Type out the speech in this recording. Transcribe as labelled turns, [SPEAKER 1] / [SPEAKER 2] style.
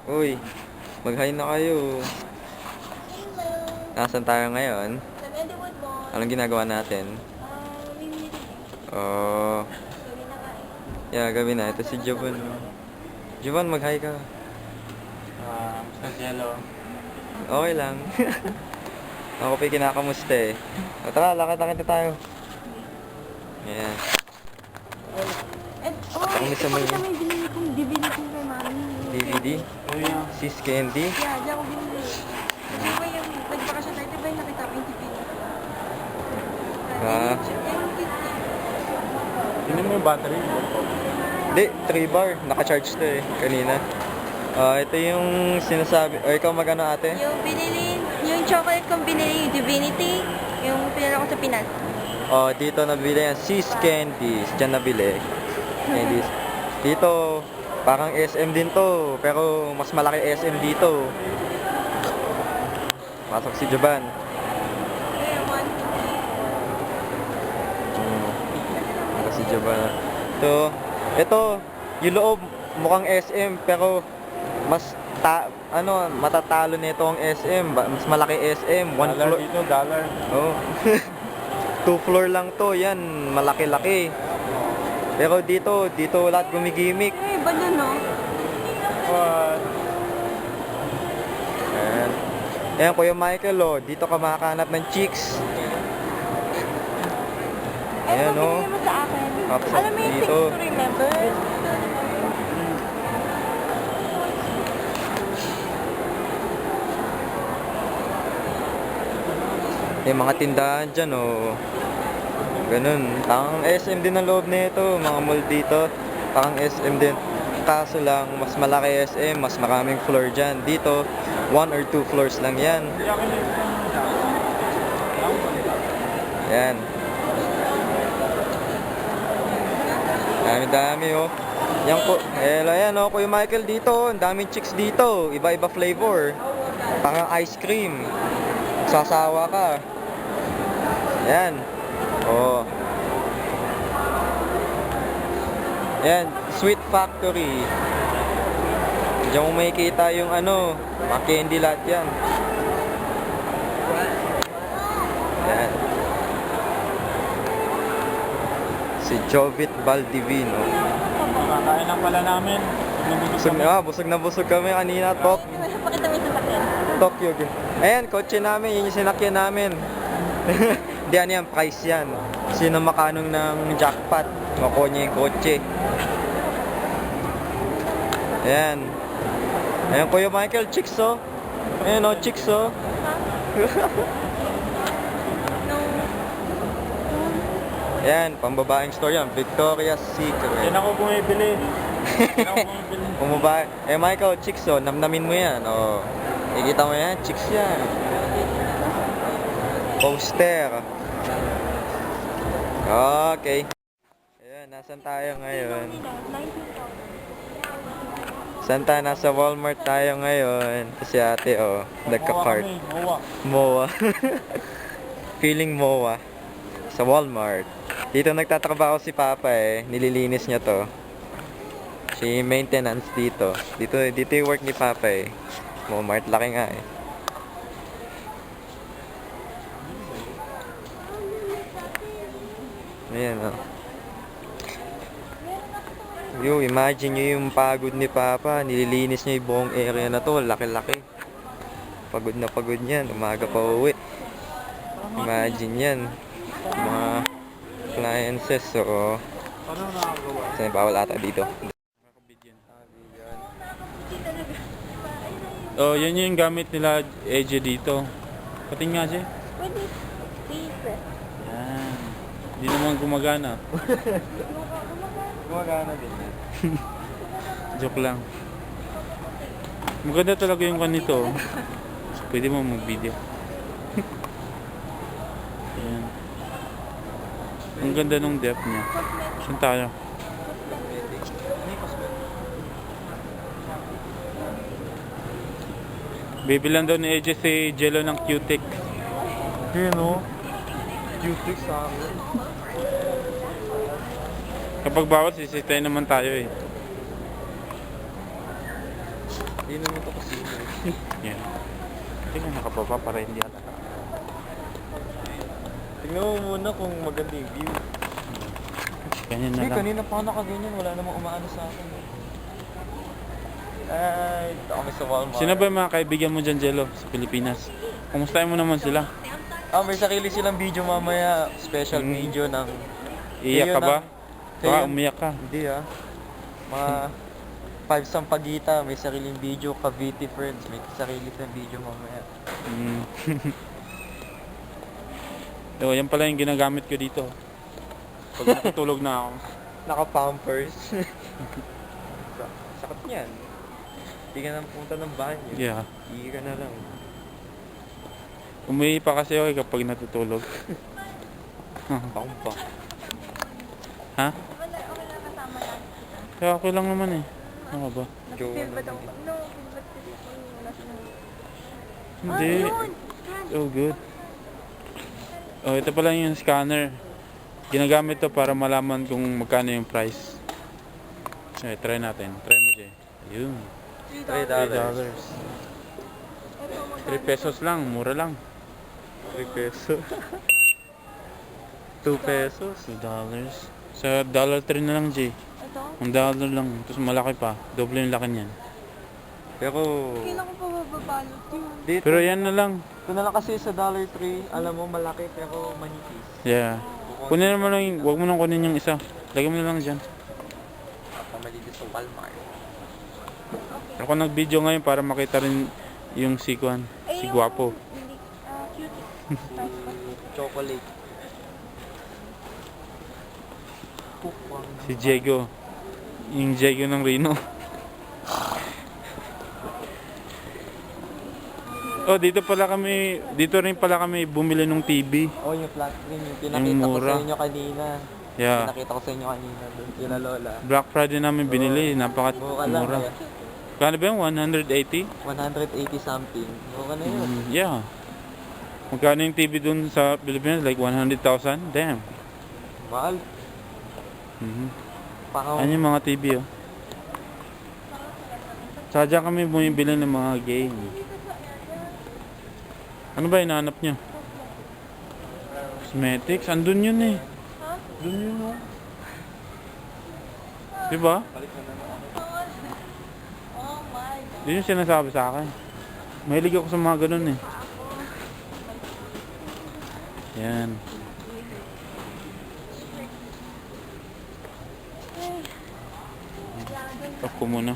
[SPEAKER 1] Uy, mag-hi na kayo. Nasaan tayo ngayon?
[SPEAKER 2] Sa Medwood Mall.
[SPEAKER 1] Anong ginagawa natin?
[SPEAKER 2] Mimili.
[SPEAKER 1] Oh,
[SPEAKER 2] Gabi na nga eh.
[SPEAKER 1] yeah, gabi na. Ito si Jovan. Jovan, mag-hi ka.
[SPEAKER 3] Sa Jello.
[SPEAKER 1] Okay lang. Ako pa kinakamusta eh. O tara, lakad-lakad na tayo. Ayan.
[SPEAKER 2] Kami
[SPEAKER 1] sa may-
[SPEAKER 2] may binili kong DVD kong kay mami.
[SPEAKER 1] DVD?
[SPEAKER 3] Oh, yeah.
[SPEAKER 1] Sis Candy?
[SPEAKER 2] Yeah, diyan ko binili. Di ba yung nagpakasya tayo, di ba yung nakita ko yung TV?
[SPEAKER 1] Ah.
[SPEAKER 2] Yung 50.
[SPEAKER 3] Tingnan mo yung battery.
[SPEAKER 1] Hindi, 3 bar. Naka-charge to eh, kanina. Ito yung sinasabi. O ikaw magano ate?
[SPEAKER 2] Yung binili, yung chocolate kong binili, yung Divinity, yung pinala ko sa Pinas.
[SPEAKER 1] Dito nabili yan. Sis Candies. Diyan nabili. Candies. Dito, parang SM din to. Pero mas malaki SM dito. Pasok si Jovan.
[SPEAKER 2] Ayun, 150.
[SPEAKER 1] Ito si Jovan. Ito, yung loob, mukhang SM. Pero, matatalo nito ang SM. Mas malaki SM. One
[SPEAKER 3] Dollar
[SPEAKER 1] floor.
[SPEAKER 3] dito, dollar.
[SPEAKER 1] Oh. 2 floor lang to. Yan, malaki-laki. Pero dito lahat gumigimik.
[SPEAKER 2] Ay, iba nun, no?
[SPEAKER 3] What?
[SPEAKER 1] Ayan. Ayan, Kuya Michael, oh. Dito ka makakanap ng chicks. Ayan,
[SPEAKER 2] Ay,
[SPEAKER 1] oh.
[SPEAKER 2] mabili mo sa akin.
[SPEAKER 1] Tapos
[SPEAKER 2] Alam mo yung things
[SPEAKER 1] dito.
[SPEAKER 2] to remember?
[SPEAKER 1] Yung mga tindahan dyan, oh. Ganun. Parang SM din ang loob nito. Mga mall dito. Parang SM din. Kaso lang, mas malaki SM. Mas maraming floor dyan. Dito, 1 or 2 floors lang yan. Yan. Dami-dami, oh. Yan po. Ayan, oh. Kuya Michael dito. Ang daming chicks dito. Iba-iba flavor. Parang ice cream. Sasawa ka. Yan. Oh. Yan. Sweet Factory. Diyan mo makikita yung mga candy lahat yan. Yan. Si Jovit Baldivino.
[SPEAKER 3] Kakain lang pala namin.
[SPEAKER 1] Busog na busog kami kanina.
[SPEAKER 2] Pakita mo yung sasakyan.
[SPEAKER 1] Tokyo. Ayan, kotse namin. Yun yung sinakyan namin. Hindi, yan, price yan. Sino makanong ng jackpot, makuha niya yung kotse. Ayan. Ayan, Kuya Michael, chicks, oh. Ayan, oh, chicks, oh. Ayan, pambabaeng store yan. Victoria's Secret.
[SPEAKER 3] Yan ako bumibili. Yan ako bumibili.
[SPEAKER 1] Pumaba. Michael, chicks, oh. Namnamin mo yan, oh. Ikita mo yan, chicks yan. Poster. Okay. Ayan, nasan tayo ngayon? Saan tayo? Nasa Walmart tayo ngayon. Si ate, oh. Nagka-cart.
[SPEAKER 3] Mowa.
[SPEAKER 1] MOA. Feeling MOA. Sa Walmart. Dito nagtatrabaho si Papa eh. Nililinis niya to. Si maintenance dito. Dito yung work ni Papa eh. Walmart, laki nga eh. Ayan, oh. Imagine nyo yung pagod ni Papa. Nililinis niya yung buong area na to. Laki-laki. Pagod na pagod yan. Umaga pa uwi. Imagine yan. Mga appliances. So,
[SPEAKER 3] Paano nakagawa?
[SPEAKER 1] kasi bawal ata dito.
[SPEAKER 3] Oh, yan yung gamit nila EJ dito. Pating nga siya.
[SPEAKER 2] Pwede. Dito.
[SPEAKER 3] Yan. Hindi naman gumagana.
[SPEAKER 1] Gumagana din yan.
[SPEAKER 3] Joke lang. Maganda talaga yung kanito. Pwede mo mag-video. Yan. Ang ganda nung depth niya. Saan tayo? Bibilan daw ni AJ si Jello ng Q-Tech.
[SPEAKER 1] Yun, oh. Q-Tech sa akin.
[SPEAKER 3] Kapag bawal, sisitayin naman tayo eh.
[SPEAKER 1] Hindi naman ito kasi.
[SPEAKER 3] Yan. Tingnan nakababa para hindi ata.
[SPEAKER 1] Tingnan mo muna kung maganda yung view.
[SPEAKER 3] Ganyan na
[SPEAKER 1] Hindi,
[SPEAKER 3] lang.
[SPEAKER 1] kanina pa ako nakaganyan. Wala namang umaano sa akin. Ay, dito kami sa Walmart.
[SPEAKER 3] Sino ba yung mga kaibigan mo dyan, Jello, sa Pilipinas? Kumustahin mo naman sila?
[SPEAKER 1] May sarili silang video mamaya. Special video ng...
[SPEAKER 3] Iiyak ka ba?
[SPEAKER 1] Kayo
[SPEAKER 3] Baka
[SPEAKER 1] yun.
[SPEAKER 3] umiyak ka.
[SPEAKER 1] Hindi Mga 5 Sampaguita, may sariling video. Cavite Friends, may sarili silang video mamaya.
[SPEAKER 3] Mm. So, yan pala yung ginagamit ko dito. Pag natutulog na ako.
[SPEAKER 1] Naka-pampers. Sakit niyan. Hindi ka na pumunta ng banyo.
[SPEAKER 3] Yeah.
[SPEAKER 1] Ihi ka na lang.
[SPEAKER 3] Umihi pa kasi ako kapag natutulog.
[SPEAKER 1] Bangba.
[SPEAKER 3] Ha?
[SPEAKER 2] Wala, okay lang kasama lang.
[SPEAKER 3] Kaya okay lang naman eh. Ano ba?
[SPEAKER 2] Feel ba daw? No, feel ba dito? Wala siya.
[SPEAKER 3] Hindi.
[SPEAKER 2] Yun!
[SPEAKER 3] Oh, good. Oh, ito pala yung scanner. Ginagamit to para malaman kung magkano yung price. Okay, try natin. Try mo, Jay. Ayun.
[SPEAKER 1] $3.
[SPEAKER 3] $3. 3 pesos lang. Mura lang.
[SPEAKER 1] 3 peso. 2 pesos.
[SPEAKER 3] $2. Sa $1.03 na lang, Jay.
[SPEAKER 2] Ito?
[SPEAKER 3] $1 lang. Tapos malaki pa. Doble yung laki niyan.
[SPEAKER 1] Pero...
[SPEAKER 2] Kailan ko pa mababalot yun?
[SPEAKER 1] Dito,
[SPEAKER 3] Pero yan na lang.
[SPEAKER 1] ito na lang kasi sa $3, alam mo, malaki pero manipis.
[SPEAKER 3] Yeah. Kunin mo lang yung, huwag mo nang kunin yung isa. Lagyan mo na lang dyan.
[SPEAKER 1] Pamali dito sa Walmart.
[SPEAKER 3] Ako nag-video ngayon para makita rin yung si Kwan, si Guapo.
[SPEAKER 2] Hindi, cutie.
[SPEAKER 1] Chocolate.
[SPEAKER 3] Si Diego. Yung Diego ng Rino. Oh, dito rin pala kami bumili ng TV.
[SPEAKER 1] Oh, yung flat screen, yung
[SPEAKER 3] Yung
[SPEAKER 1] pinakita ko
[SPEAKER 3] mura.
[SPEAKER 1] sa inyo kanina.
[SPEAKER 3] Yeah.
[SPEAKER 1] Pinakita ko sa inyo kanina doon, kila Lola.
[SPEAKER 3] Black Friday namin binili,
[SPEAKER 1] Mura lang
[SPEAKER 3] napakamura.
[SPEAKER 1] eh.
[SPEAKER 3] Kano ba yung 180?
[SPEAKER 1] 180 something. Mura na yun.
[SPEAKER 3] Yeah. Magkano yung TV dun sa Pilipinas? Like 100,000? Damn.
[SPEAKER 1] Mahal.
[SPEAKER 3] Mhm.
[SPEAKER 1] Pakaw.
[SPEAKER 3] Ano yung mga TV oh? Saka dyan kami bumibili ng mga game. Ano ba hinahanap niya? Cosmetics? Andun yun eh. Andun yun oh. Diba?
[SPEAKER 1] Balik na naman ako.
[SPEAKER 2] Oh my God.
[SPEAKER 3] Yun yung sinasabi sa akin. Mahilig ako sa mga ganun eh. Yan. Off ko muna.